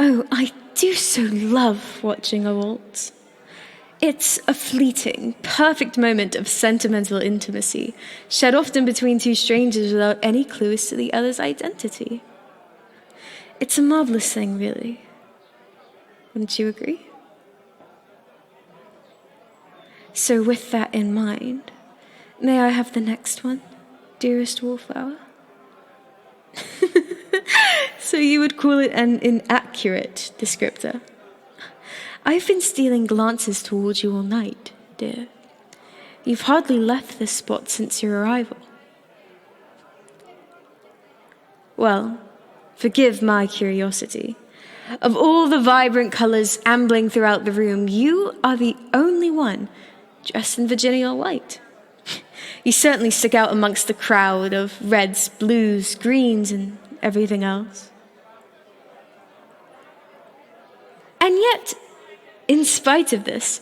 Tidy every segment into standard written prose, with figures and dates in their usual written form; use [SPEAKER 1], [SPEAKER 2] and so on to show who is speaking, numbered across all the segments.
[SPEAKER 1] Oh, I do so love watching a waltz. It's a fleeting, perfect moment of sentimental intimacy, shared often between two strangers without any clue as to the other's identity. It's a marvelous thing, really. Wouldn't you agree? So with that in mind, may I have the next one, dearest wallflower? So you would call it an inaccurate descriptor? I've been stealing glances towards you all night, dear. You've hardly left this spot since your arrival. Well, forgive my curiosity. Of all the vibrant colors ambling throughout the room, you are the only one dressed in Virginia white. You certainly stick out amongst the crowd of reds, blues, greens, and everything else. And yet, in spite of this,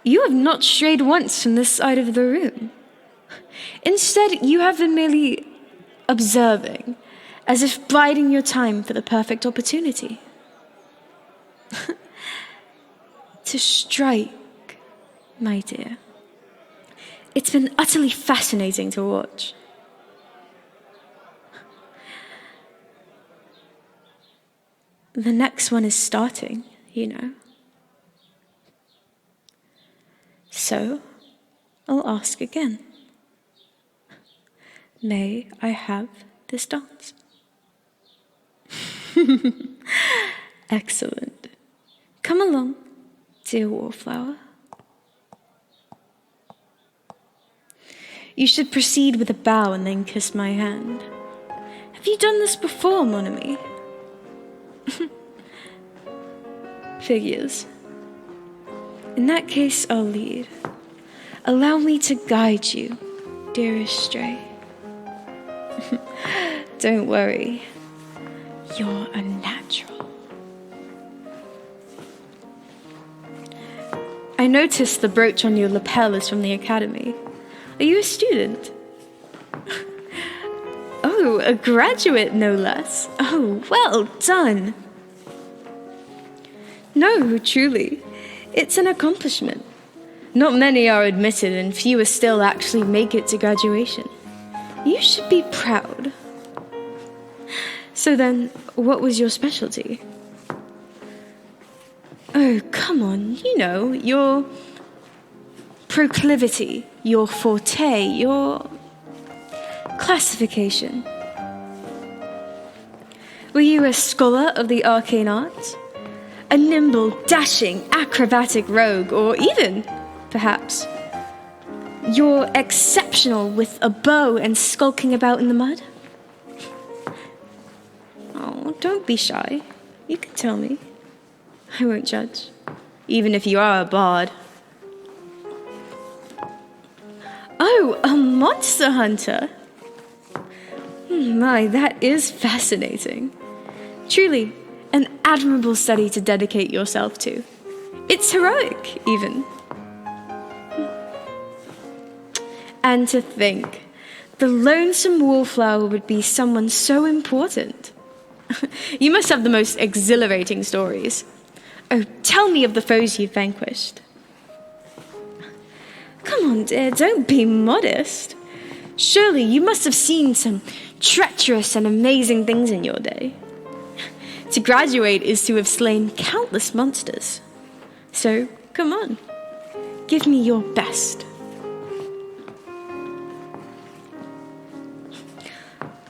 [SPEAKER 1] you have not strayed once from this side of the room. Instead, you have been merely observing, as if biding your time for the perfect opportunity. To strike, my dear. It's been utterly fascinating to watch. The next one is starting, you know. So, I'll ask again. May I have this dance? Excellent. Come along, dear wallflower. You should proceed with a bow and then kiss my hand. Have you done this before, mon ami? Figures. In that case, I'll lead. Allow me to guide you, dearest stray. Don't worry. You're a natural. I noticed the brooch on your lapel is from the academy. Are you a student? Oh, a graduate, no less. Oh, well done. No, truly. It's an accomplishment. Not many are admitted, and fewer still actually make it to graduation. You should be proud. So then, what was your specialty? Oh, come on, you know, your proclivity, your forte, your classification. Were you a scholar of the arcane arts? A nimble, dashing, acrobatic rogue, or even, perhaps, you're exceptional with a bow and skulking about in the mud? Oh, don't be shy. You can tell me. I won't judge, even if you are a bard. Oh, a monster hunter! My, that is fascinating. Truly, an admirable study to dedicate yourself to. It's heroic, even. And to think, the lonesome wallflower would be someone so important. You must have the most exhilarating stories. Oh, tell me of the foes you've vanquished. Come on, dear, don't be modest. Surely you must have seen some treacherous and amazing things in your day. To graduate is to have slain countless monsters. So, come on, give me your best.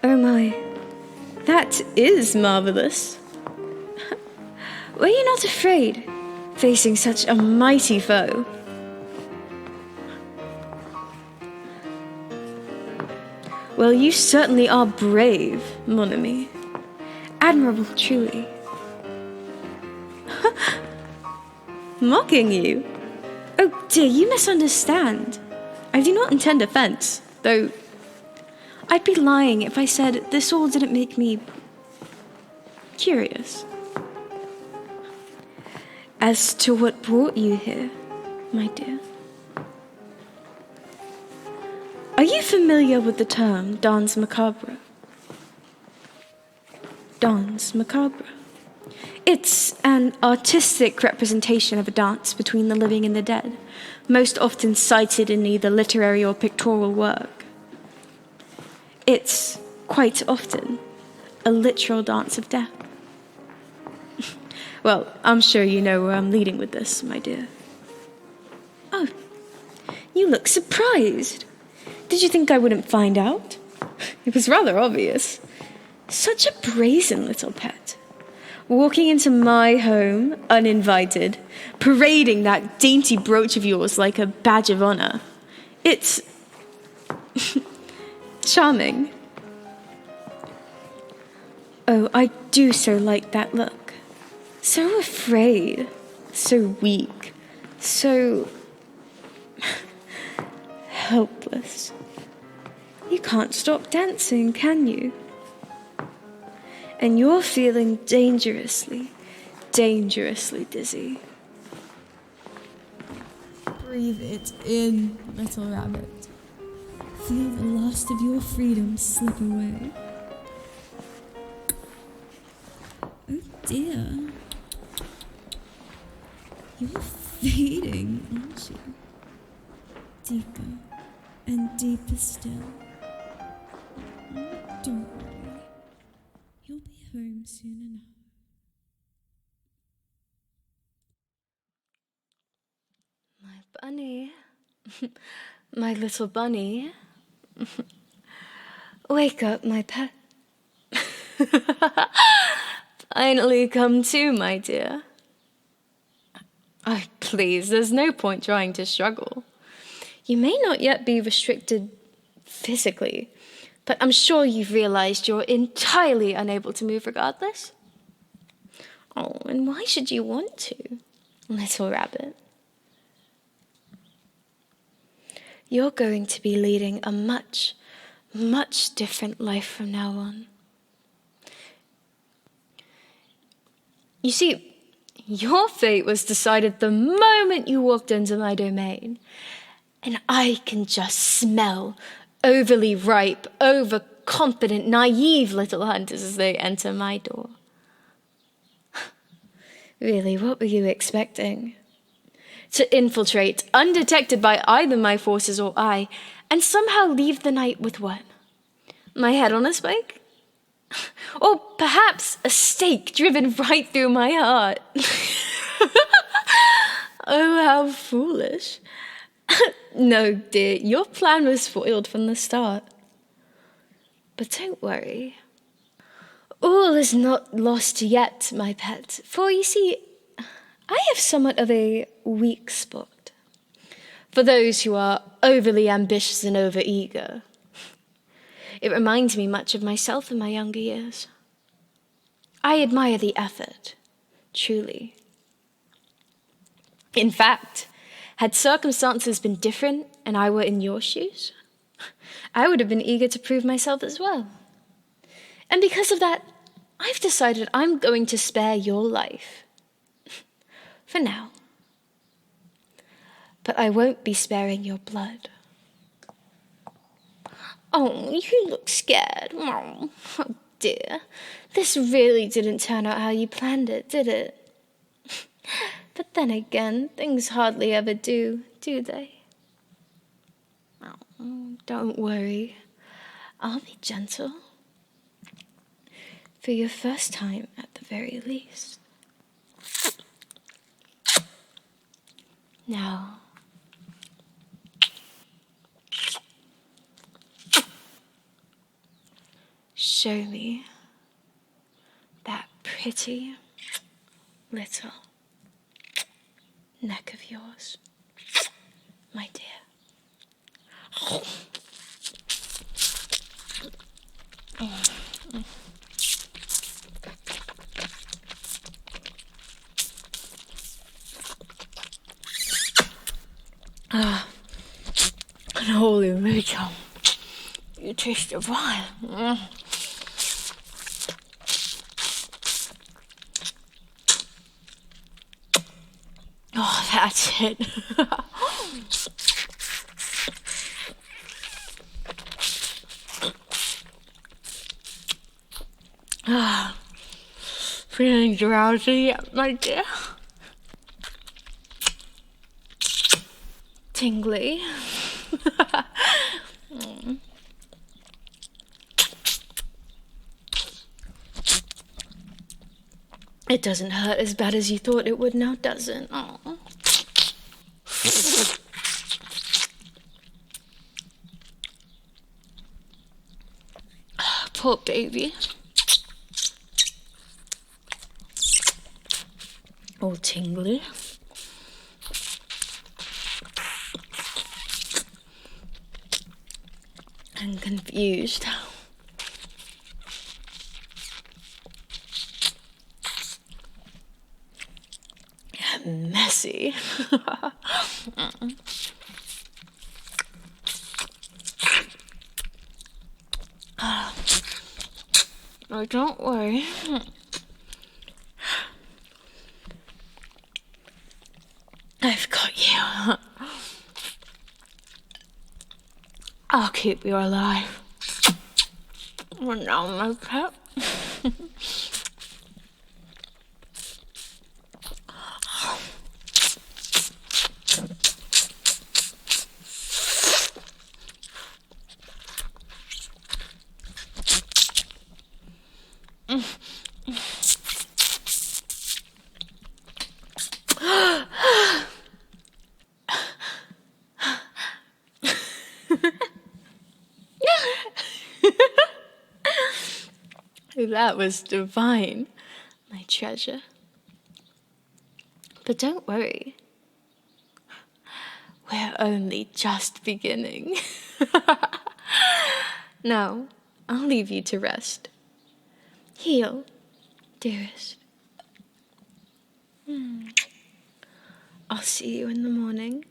[SPEAKER 1] Oh my, that is marvelous. Were you not afraid, facing such a mighty foe? Well, you certainly are brave, mon ami. Admirable, truly. Mocking you? Oh dear, you misunderstand. I do not intend offense, though I'd be lying if I said this all didn't make me curious. As to what brought you here, my dear. Are you familiar with the term danse macabre? Danse macabre. It's an artistic representation of a dance between the living and the dead, most often cited in either literary or pictorial work. It's, quite often, a literal dance of death. Well, I'm sure you know where I'm leading with this, my dear. Oh, you look surprised. Did you think I wouldn't find out? It was rather obvious. Such a brazen little pet. Walking into my home, uninvited, parading that dainty brooch of yours like a badge of honor. It's charming. Oh, I do so like that look. So afraid, so weak, so helpless. You can't stop dancing, can you? And you're feeling dangerously, dangerously dizzy.
[SPEAKER 2] Breathe it in, little rabbit. Feel the last of your freedom slip away. Oh dear. You're fading, aren't you? Deeper and deeper still. Don't worry. You'll be home soon enough.
[SPEAKER 1] My bunny. My little bunny. Wake up, my pet. Finally come to, my dear. Oh, please, there's no point trying to struggle. You may not yet be restricted physically, but I'm sure you've realized you're entirely unable to move regardless. Oh, and why should you want to, little rabbit? You're going to be leading a much, much different life from now on. You see, your fate was decided the moment you walked into my domain. And I can just smell overly ripe, overconfident, naive little hunters as they enter my door. Really, what were you expecting? To infiltrate, undetected by either my forces or I, and somehow leave the night with what? My head on a spike? Or perhaps a stake driven right through my heart? Oh, how foolish. No, dear, your plan was foiled from the start. But don't worry. All is not lost yet, my pet, for you see, I have somewhat of a weak spot for those who are overly ambitious and overeager. It reminds me much of myself in my younger years. I admire the effort, truly. In fact, had circumstances been different and I were in your shoes, I would have been eager to prove myself as well. And because of that, I've decided I'm going to spare your life. For now. But I won't be sparing your blood. Oh, you look scared. Oh dear. This really didn't turn out how you planned it, did it? But then again, things hardly ever do they? Oh, don't worry. I'll be gentle. For your first time, at the very least. Now, show me that pretty little neck of yours, my dear. Ah, and holy Rachel, you taste divine. Oh, that's it. Feeling drowsy yet, my dear? Tingly? It doesn't hurt as bad as you thought it would now, does it? Oh. Poor baby. All tingly. And confused. Messy. Oh, don't worry. I've got you. I'll keep you alive. Oh, no, my pet. That was divine, my treasure. But don't worry. We're only just beginning. Now, I'll leave you to rest. Heal, dearest. I'll see you in the morning.